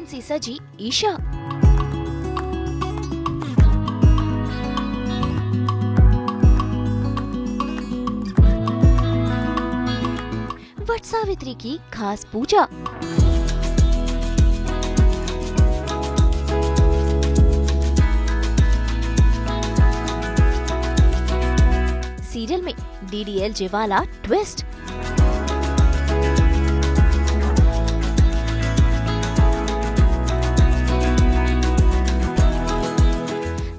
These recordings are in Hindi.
सी सजी ईशा। वट सावित्री की खास पूजा। सीरियल में डीडीएलजे वाला ट्विस्ट।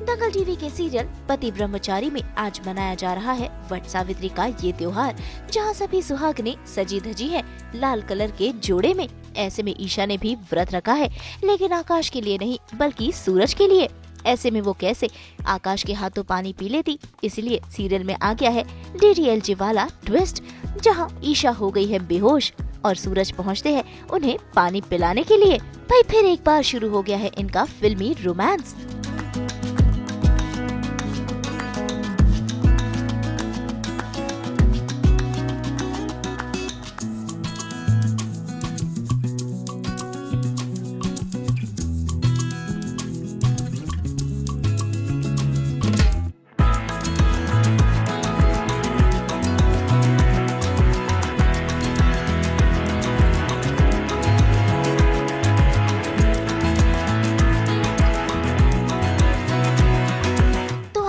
दंगल टीवी के सीरियल पति ब्रह्मचारी में आज मनाया जा रहा है वट सावित्री का ये त्योहार, जहां सभी सुहागनें सजी धजी है लाल कलर के जोड़े में। ऐसे में ईशा ने भी व्रत रखा है, लेकिन आकाश के लिए नहीं बल्कि सूरज के लिए। ऐसे में वो कैसे आकाश के हाथों पानी पी लेती, इसलिए सीरियल में आ गया है डीडीएलजे वाला ट्विस्ट, जहां ईशा हो गई है बेहोश और सूरज पहुंचते हैं उन्हें पानी पिलाने के लिए। भाई फिर एक बार शुरू हो गया है इनका फिल्मी रोमांस।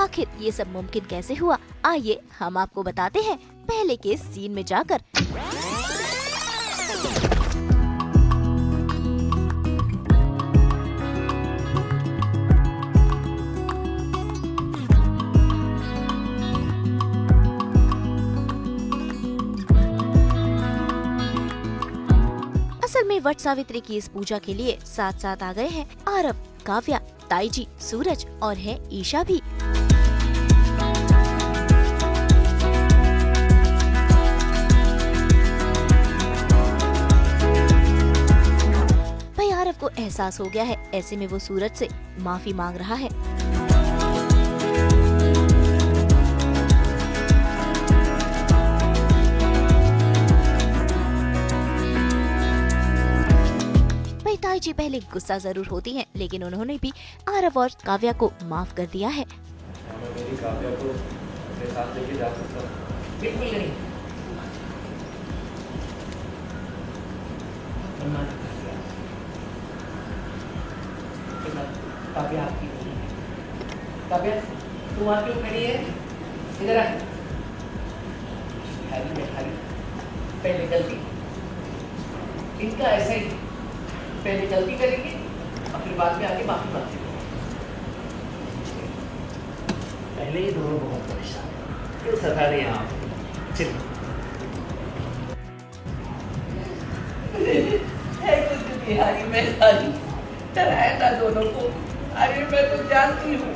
आखिर ये सब मुमकिन कैसे हुआ, आइए हम आपको बताते हैं पहले के सीन में जाकर। असल में वट सावित्री की इस पूजा के लिए साथ साथ आ गए हैं आरव, काव्या, ताईजी, सूरज और है ईशा भी। आरव को एहसास हो गया है, ऐसे में वो सूरज से माफी मांग रहा है। भाई ताईजी पहले गुस्सा जरूर होती हैं, लेकिन उन्होंने भी आरव और काव्या को माफ कर दिया है। मेरी काव्या को अपने साथ लेके जा सकता हूं? बिल्कुल नहीं। काव्या आपकी नहीं है। काव्या तुम वहाँ क्यों खड़ी है? इधर आ। पहले गलती इनका ऐसा ही, पहले गलती करेंगे और फिर बाद में आके माफी मांगेंगे। पहले ही दोनों बहुत परेशान हैं, क्यों सता रहे हैं आप? चलो कुछ बिहारी में डराया था दोनों को। अरे मैं तो जानती हूँ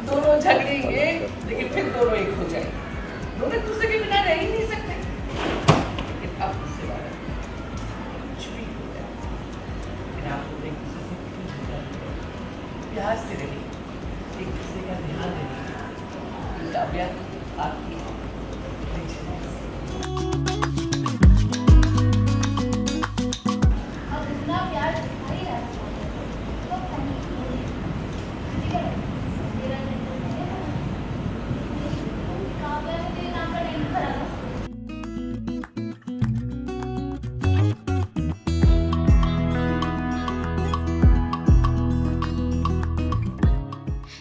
दोनों झगड़ेंगे, लेकिन फिर दोनों एक हो जाएंगे। दोनों एक दूसरे के बिना रह ही नहीं सकते। लेकिन अब उससे बात कुछ भी हो जाए, लेकिन आपको एक दूसरे से कुछ हो जाए, प्यार से रहिए, एक दूसरे का ध्यान रखिए। काव्या आपकी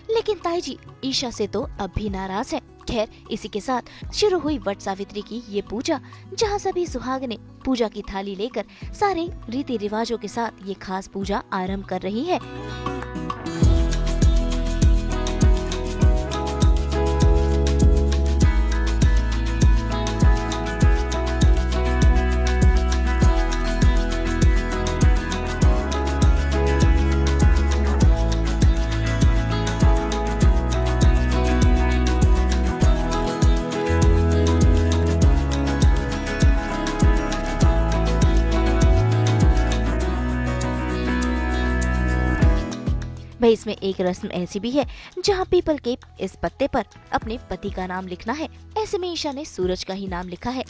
लेकिन ताईजी ईशा से तो अब भी नाराज है। खैर इसी के साथ शुरू हुई वट सावित्री की ये पूजा, जहां सभी सुहागनें पूजा की थाली लेकर सारे रीति रिवाजों के साथ ये खास पूजा आरंभ कर रही है। भाई इसमें एक रस्म ऐसी भी है जहाँ पीपल के इस पत्ते पर अपने पति का नाम लिखना है। ऐसे में ईशा ने सूरज का ही नाम लिखा है।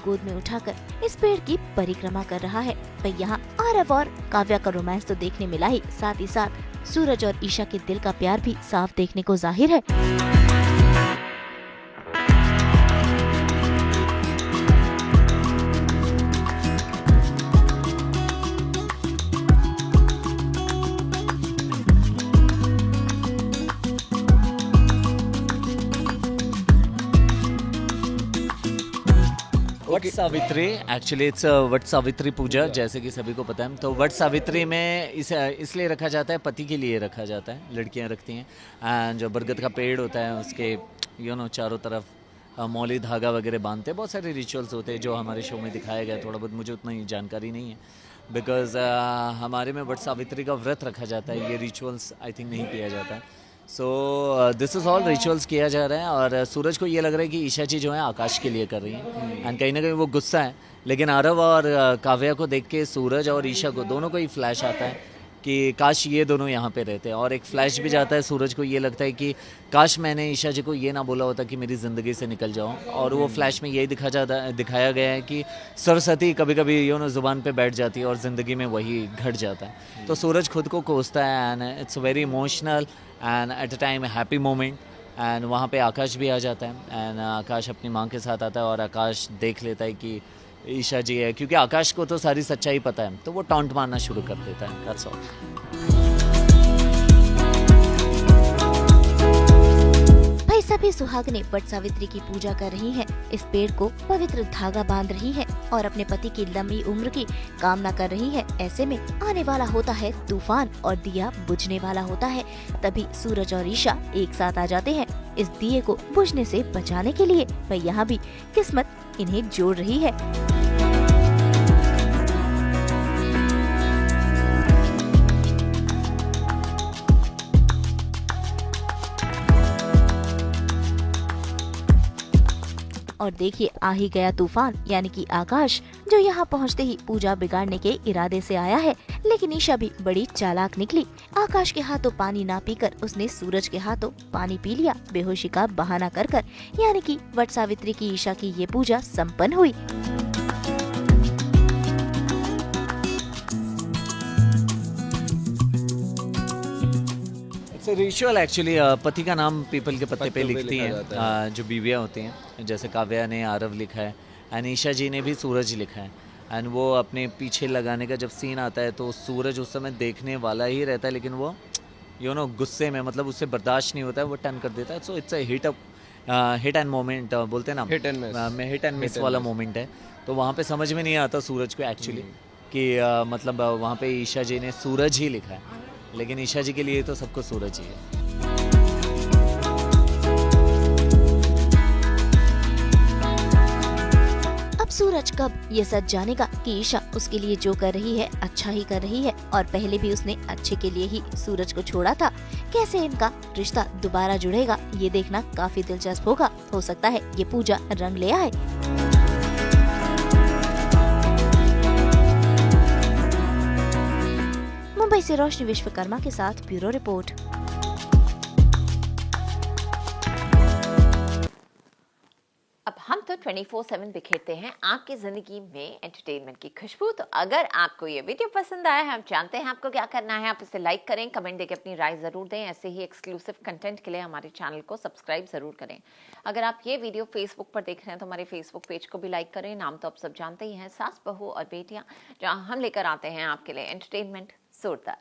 गोद में उठाकर इस पेड़ की परिक्रमा कर रहा है। पर यहाँ आरव और काव्या का रोमांस तो देखने मिला ही साथ सूरज और ईशा के दिल का प्यार भी साफ देखने को जाहिर है। वट सावित्री, एक्चुअली इट्स वट सावित्री पूजा, जैसे कि सभी को पता है। तो वट सावित्री में इसलिए रखा जाता है, पति के लिए रखा जाता है, लड़कियां रखती हैं। एंड जो बरगद का पेड़ होता है उसके चारों तरफ मौली धागा वगैरह बांधते हैं। बहुत सारे रिचुअल्स होते हैं जो हमारे शो में दिखाया गया। थोड़ा बहुत मुझे उतना ही जानकारी नहीं है, बिकॉज हमारे में वट सावित्री का व्रत रखा जाता है। ये रिचुअल्स आई थिंक नहीं किया जाता है। So this is all rituals किया जा रहा है। और सूरज को ये लग रहा है कि ईशा जी जो है आकाश के लिए कर रही हैं, एंड कहीं ना कहीं वो गुस्सा है। लेकिन आरव और काव्या को देख के सूरज और ईशा को दोनों को ही फ्लैश आता है कि काश ये दोनों यहाँ पे रहते हैं। और एक फ्लैश भी जाता है, सूरज को ये लगता है कि काश मैंने ईशा जी को ये ना बोला होता कि मेरी ज़िंदगी से निकल जाओ। और वो फ्लैश में यही दिखाया गया है कि सरस्वती कभी कभी ज़ुबान पे बैठ जाती है और ज़िंदगी में वही घट जाता है। तो सूरज खुद को कोसता है, and it's very emotional and at a time happy moment. And वहाँ पे आकाश भी आ जाता है, एंड आकाश अपनी माँ के साथ आता है और आकाश देख लेता है कि ईशा जी है, क्योंकि आकाश को तो सारी सच्चाई पता है, तो वो टॉन्ट मारना शुरू कर देता है। That's all. भाई सभी सुहागनें वट सावित्री की पूजा कर रही हैं, इस पेड़ को पवित्र धागा बांध रही हैं और अपने पति की लंबी उम्र की कामना कर रही हैं। ऐसे में आने वाला होता है तूफान और दिया बुझने वाला होता है। तभी सूरज और ईशा एक साथ आ जाते हैं इस दिए को बुझने से बचाने के लिए। पर यहाँ भी किस्मत इन्हें जोड़ रही है। और देखिए आ ही गया तूफान, यानी कि आकाश, जो यहाँ पहुँचते ही पूजा बिगाड़ने के इरादे से आया है। लेकिन ईशा भी बड़ी चालाक निकली। आकाश के हाथों पानी ना पीकर उसने सूरज के हाथों पानी पी लिया, बेहोशी का बहाना कर। यानी कि वट सावित्री की ईशा की ये पूजा संपन्न हुई। रिचुअल एक्चुअली पति का नाम पीपल के पत्ते पे लिखती हैं जो बीवियाँ होती हैं। जैसे काव्या ने आरव लिखा है, एंड ईशा जी ने भी सूरज लिखा है। एंड वो अपने पीछे लगाने का जब सीन आता है तो सूरज उस समय देखने वाला ही रहता है, लेकिन वो गुस्से में, मतलब उससे बर्दाश्त नहीं होता है, वो टर्न कर देता है। So it's hit end moment बोलते हैं ना, हिट एंड मिस वाला मोमेंट है। तो वहाँ पे समझ में नहीं आता सूरज को एक्चुअली कि मतलब वहाँ पे ईशा जी ने सूरज ही लिखा है, लेकिन ईशा जी के लिए तो सबको सूरज ही है। अब सूरज कब ये सच जानेगा कि ईशा उसके लिए जो कर रही है अच्छा ही कर रही है, और पहले भी उसने अच्छे के लिए ही सूरज को छोड़ा था। कैसे इनका रिश्ता दोबारा जुड़ेगा, ये देखना काफी दिलचस्प होगा। हो सकता है ये पूजा रंग ले आए। मुंबई से रोशनी विश्वकर्मा के साथ ब्यूरो रिपोर्ट। अब हम तो 24/7 बिखेरते हैं आपकी जिंदगी में एंटरटेनमेंट की खुशबू। तो अगर आपको ये वीडियो पसंद आया है, हम जानते हैं आपको क्या करना है। आप इसे लाइक करें, कमेंट देके अपनी राय जरूर दें। ऐसे ही एक्सक्लूसिव कंटेंट के लिए हमारे चैनल को सब्सक्राइब जरूर करें। अगर आप ये वीडियो फेसबुक पर देख रहे हैं तो हमारे फेसबुक पेज को भी लाइक करें। नाम तो आप सब जानते ही हैं, सास बहू और बेटियां, जहां हम लेकर आते हैं आपके लिए एंटरटेनमेंट जोरदार।